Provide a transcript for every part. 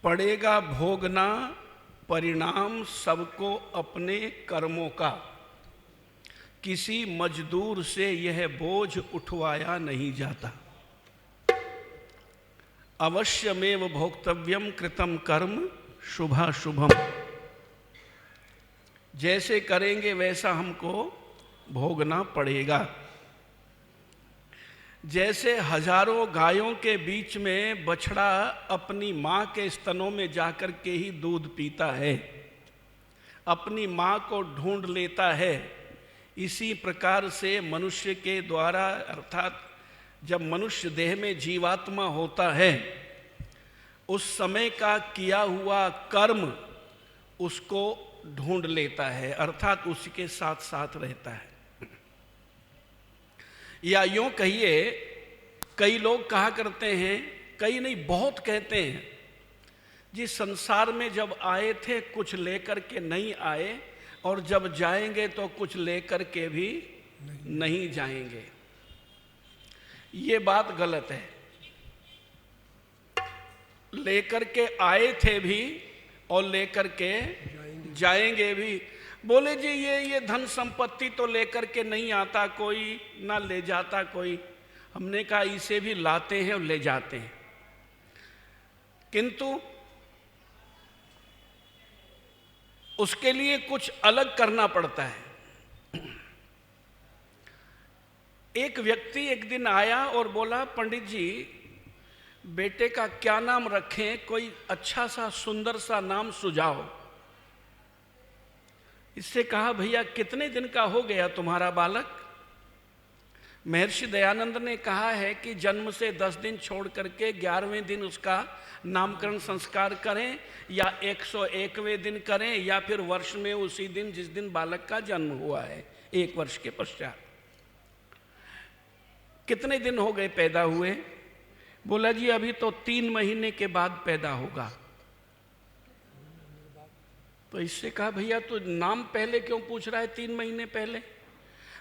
पड़ेगा भोगना परिणाम सबको अपने कर्मों का, किसी मजदूर से यह बोझ उठवाया नहीं जाता। अवश्यमेव भोक्तव्यम कृतम कर्म शुभाशुभम। जैसे करेंगे वैसा हमको भोगना पड़ेगा। जैसे हजारों गायों के बीच में बछड़ा अपनी माँ के स्तनों में जाकर के ही दूध पीता है, अपनी माँ को ढूंढ लेता है, इसी प्रकार से मनुष्य के द्वारा, अर्थात जब मनुष्य देह में जीवात्मा होता है, उस समय का किया हुआ कर्म उसको ढूंढ लेता है, अर्थात उसके साथ साथ रहता है। या यूं कहिए, कई लोग कहा करते हैं, कई नहीं बहुत कहते हैं, जिस संसार में जब आए थे कुछ लेकर के नहीं आए, और जब जाएंगे तो कुछ लेकर के भी नहीं जाएंगे। ये बात गलत है। लेकर के आए थे भी और लेकर के जाएंगे भी। बोले जी ये धन संपत्ति तो लेकर के नहीं आता कोई, ना ले जाता कोई। हमने कहा इसे भी लाते हैं और ले जाते हैं, किंतु उसके लिए कुछ अलग करना पड़ता है। एक व्यक्ति एक दिन आया और बोला, पंडित जी बेटे का क्या नाम रखें, कोई अच्छा सा सुंदर सा नाम सुझाओ। इससे कहा, भैया कितने दिन का हो गया तुम्हारा बालक? महर्षि दयानंद ने कहा है कि जन्म से 10 दिन छोड़ करके 11वें दिन उसका नामकरण संस्कार करें, या 101वें दिन करें, या फिर वर्ष में उसी दिन जिस दिन बालक का जन्म हुआ है, 1 वर्ष के पश्चात। कितने दिन हो गए पैदा हुए? बोला जी अभी तो 3 महीने के बाद पैदा होगा। तो इससे कहा, भैया तो नाम पहले क्यों पूछ रहा है 3 महीने पहले?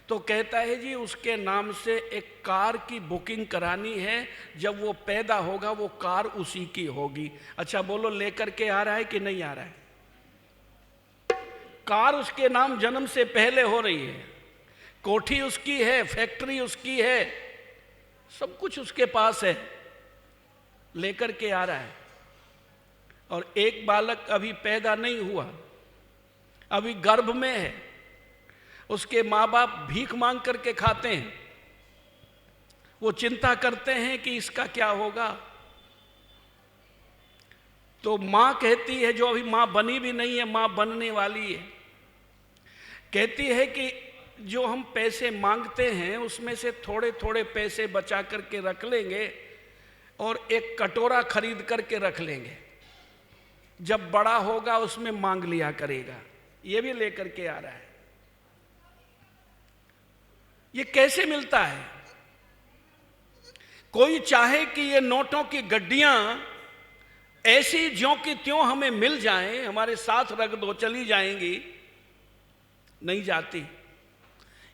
तो कहता है जी उसके नाम से एक कार की बुकिंग करानी है, जब वो पैदा होगा वो कार उसी की होगी। अच्छा बोलो लेकर के आ रहा है कि नहीं आ रहा है? कार उसके नाम जन्म से पहले हो रही है, कोठी उसकी है, फैक्ट्री उसकी है, सब कुछ उसके पास है, लेकर के आ रहा है। और एक बालक अभी पैदा नहीं हुआ, अभी गर्भ में है, उसके माँ बाप भीख मांग करके खाते हैं, वो चिंता करते हैं कि इसका क्या होगा। तो माँ कहती है, जो अभी माँ बनी भी नहीं है, माँ बनने वाली है, कहती है कि जो हम पैसे मांगते हैं उसमें से थोड़े थोड़े पैसे बचा करके रख लेंगे और एक कटोरा खरीद करके रख लेंगे, जब बड़ा होगा उसमें मांग लिया करेगा। ये भी लेकर के आ रहा है। ये कैसे मिलता है? कोई चाहे कि ये नोटों की गड्डियां ऐसी ज्यों की त्यों हमें मिल जाएं, हमारे साथ रख दो चली जाएंगी, नहीं जाती।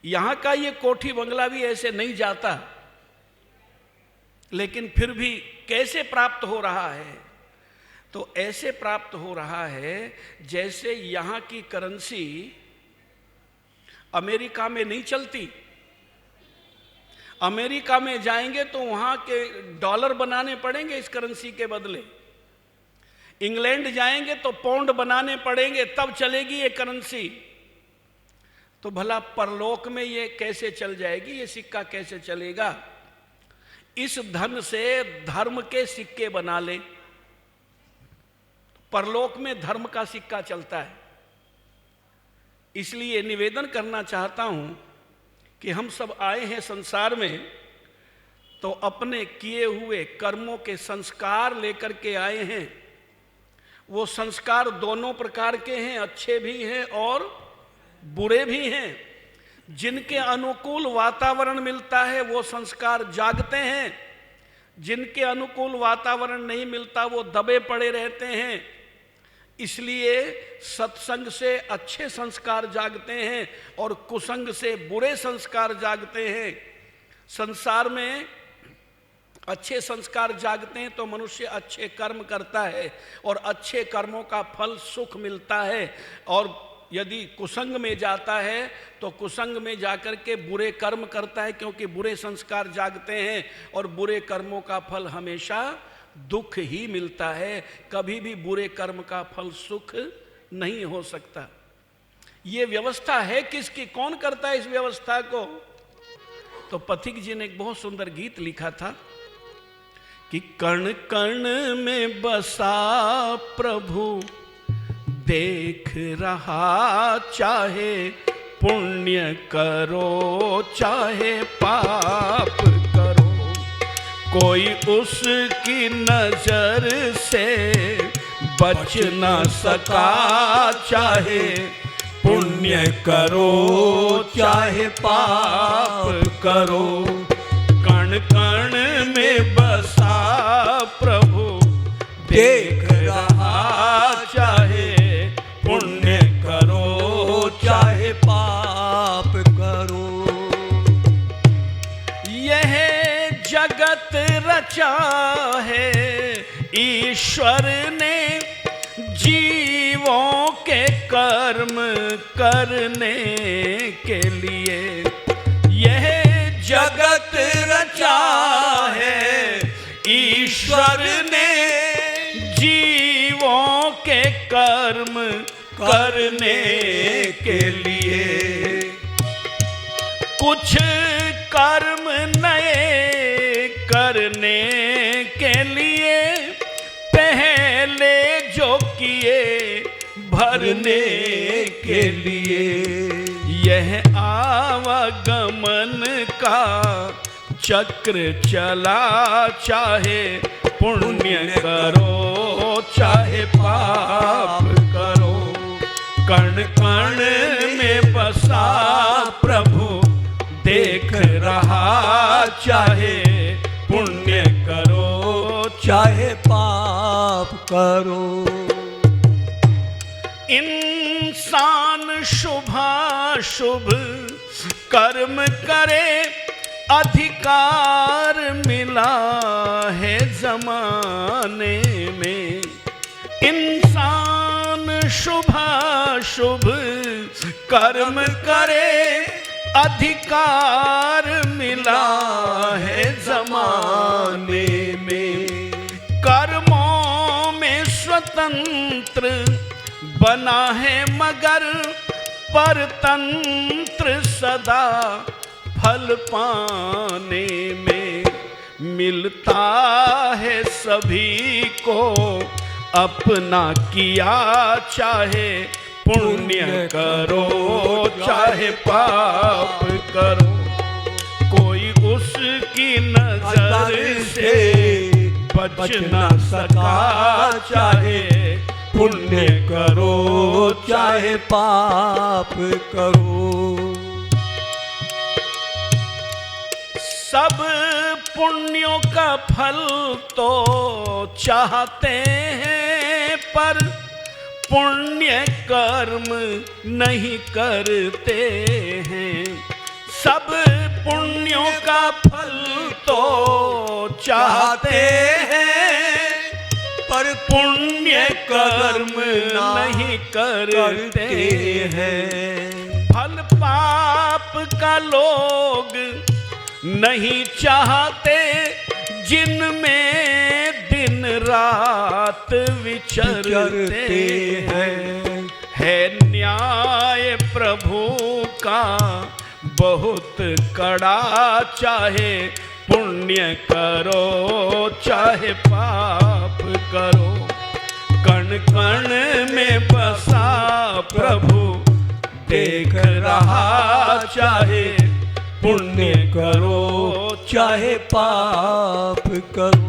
यहां का ये कोठी बंगला भी ऐसे नहीं जाता, लेकिन फिर भी कैसे प्राप्त हो रहा है? तो ऐसे प्राप्त हो रहा है जैसे यहां की करेंसी अमेरिका में नहीं चलती। अमेरिका में जाएंगे तो वहां के डॉलर बनाने पड़ेंगे इस करेंसी के बदले। इंग्लैंड जाएंगे तो पाउंड बनाने पड़ेंगे, तब चलेगी ये करेंसी। तो भला परलोक में ये कैसे चल जाएगी? ये सिक्का कैसे चलेगा? इस धन से धर्म के सिक्के बना ले, परलोक में धर्म का सिक्का चलता है। इसलिए निवेदन करना चाहता हूं कि हम सब आए हैं संसार में तो अपने किए हुए कर्मों के संस्कार लेकर के आए हैं। वो संस्कार दोनों प्रकार के हैं, अच्छे भी हैं और बुरे भी हैं। जिनके अनुकूल वातावरण मिलता है वो संस्कार जागते हैं, जिनके अनुकूल वातावरण नहीं मिलता वो दबे पड़े रहते हैं। इसलिए सत्संग से अच्छे संस्कार जागते हैं और कुसंग से बुरे संस्कार जागते हैं। संसार में अच्छे संस्कार जागते हैं तो मनुष्य अच्छे कर्म करता है और अच्छे कर्मों का फल सुख मिलता है। और यदि कुसंग में जाता है तो कुसंग में जाकर के बुरे कर्म करता है, क्योंकि बुरे संस्कार जागते हैं और बुरे कर्मों का फल हमेशा दुख ही मिलता है। कभी भी बुरे कर्म का फल सुख नहीं हो सकता। ये व्यवस्था है किसकी? कौन करता है इस व्यवस्था को? तो पथिक जी ने एक बहुत सुंदर गीत लिखा था कि कण कण में बसा प्रभु देख रहा, चाहे पुण्य करो चाहे पाप करो, कोई उसकी नजर से बच न सका, चाहे पुण्य करो चाहे पाप करो। कण कण में बसा प्रभु देख रहा, चाहे पुण्य करो चाहे पाप करो। यह जगत रचा है ईश्वर ने जीवों के कर्म करने के लिए। यह जगत रचा है ईश्वर ने जीवों के कर्म करने के लिए। कुछ कर्म नए करने के लिए पहले जो किए भरने के लिए। यह आवागमन का चक्र चला, चाहे पुण्य करो चाहे पाप करो। कण कण में बसा प्रभु देख रहा, चाहे पुण्य करो चाहे पाप करो। इंसान शुभाशुभ कर्म करे, अधिकार मिला है जमाने में। इंसान शुभाशुभ कर्म करे, अधिकार मिला है जमाने में। कर्मों में स्वतंत्र बना है मगर परतंत्र सदा फल पाने में। मिलता है सभी को अपना किया, चाहे पुण्य करो चाहे पाप करो। कोई उसकी नजर से बच न सका, चाहे पुण्य करो चाहे पाप करो। सब पुण्यों का फल तो चाहते हैं, पर पुण्य कर्म नहीं करते हैं। सब पुण्यों का फल तो चाहते हैं, पर पुण्य कर्म नहीं करते हैं। फल पाप का लोग नहीं चाहते, जिनमें दिन रात विचरते हैं। है न्याय प्रभु का बहुत कड़ा, चाहे पुण्य करो चाहे पाप करो। कण कण में बसा प्रभु देख रहा, चाहे पुण्य करो चाहे पाप करो।